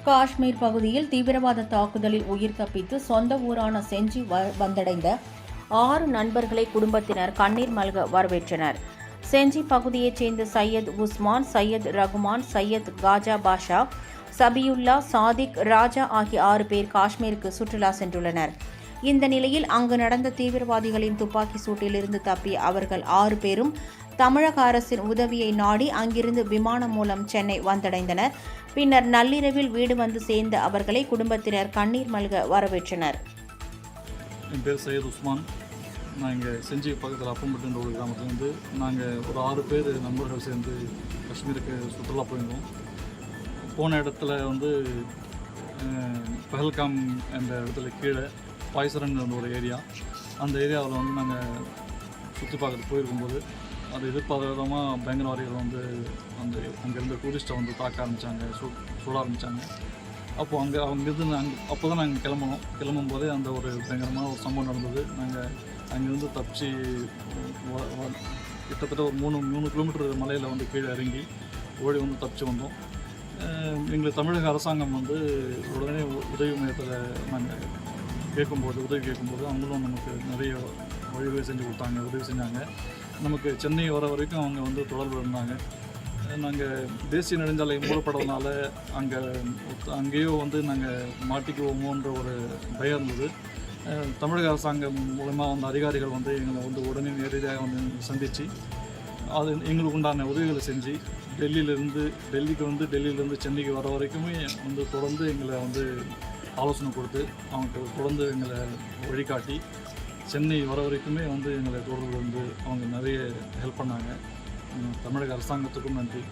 காஷ்மீர் பகுதியில் தீவிரவாத தாக்குதலில் உயிர் தப்பித்து சொந்த ஊரான செஞ்சி வந்தடைந்த 6 நண்பர்களை குடும்பத்தினர் கண்ணீர் மல்க வரவேற்றனர். செஞ்சி பகுதியைச் சேர்ந்த சையத் உஸ்மான், சையத் ரகுமான், சையத் காஜா பாஷா, சபியுல்லா, சாதிக், ராஜா ஆகிய 6 பேர் காஷ்மீருக்கு சுற்றுலா சென்றுள்ளனர். இந்த நிலையில் அங்கு நடந்த தீவிரவாதிகளின் துப்பாக்கி சூட்டிலிருந்து தப்பிய அவர்கள் 6 பேரும் தமிழக அரசின் உதவியை நாடி அங்கிருந்து விமானம் மூலம் சென்னை வந்தடைந்தனர். பின்னர் நள்ளிரவில் வீடு வந்து சேர்ந்த அவர்களை குடும்பத்தினர் கண்ணீர் மல்க வரவேற்றனர். என் பேர் சையத் உஸ்மான். நான் இங்கே செஞ்சி பக்கத்தில் அப்பம்பட்டுன்ற ஒரு கிராமத்துலேருந்து நாங்கள் ஒரு 6 பேர் நண்பர்கள் சேர்ந்து காஷ்மீருக்கு சுற்றுலா போயிருந்தோம். போன இடத்துல பஹல்காம் என்ற இடத்துல கீழே பாய்சரன் ஒரு ஏரியா, அந்த ஏரியாவில் நாங்கள் சுற்றி பார்க்க போயிருக்கும்போது அது எதிர்பாராத விதமாக பயங்கரவாதிகள் அங்கேருந்து டூரிஸ்ட்டை தாக்க ஆரம்பித்தாங்க, சுட ஆரம்பித்தாங்க. அப்போது அங்கேருந்து அப்போ தான் நாங்கள் கிளம்பும்போதே அந்த ஒரு பயங்கரமான ஒரு சம்பவம் நடந்தது. நாங்கள் அங்கேருந்து தப்பிச்சு கிட்டத்தட்ட ஒரு 3 கிலோமீட்டர் மலையில் கீழே இறங்கி ஓடி தப்பிச்சு வந்தோம். எங்களுக்கு தமிழக அரசாங்கம் உடனே உதவி மையத்தில் நாங்கள் உதவி கேட்கும்போது அவங்களும் நமக்கு நிறைய வழிவகை செஞ்சு கொடுத்தாங்க, உதவி செஞ்சாங்க. நமக்கு சென்னை வர வரைக்கும் அவங்க தொடர்பு இருந்தாங்க. நாங்கள் தேசிய நெடுஞ்சாலை மூடப்படுறதுனால அங்கேயோ நாங்கள் மாட்டிக்குவோமோன்ற ஒரு பயம் இருந்தது. தமிழக அரசாங்கம் மூலமாக அதிகாரிகள் எங்களை உடனே நேரடியாக சந்தித்து அது எங்களுக்கு உண்டான உதவிகளை செஞ்சு டெல்லியிலேருந்து சென்னைக்கு வர வரைக்குமே தொடர்ந்து எங்களை ஆலோசனை கொடுத்து அவங்க தொடர்ந்து எங்களை வழிகாட்டி சென்னை வர வரைக்குமே எங்களை தொடர்பு அவங்க நிறைய ஹெல்ப் பண்ணாங்க. தமிழக அரசாங்கத்துக்கும் நன்றி.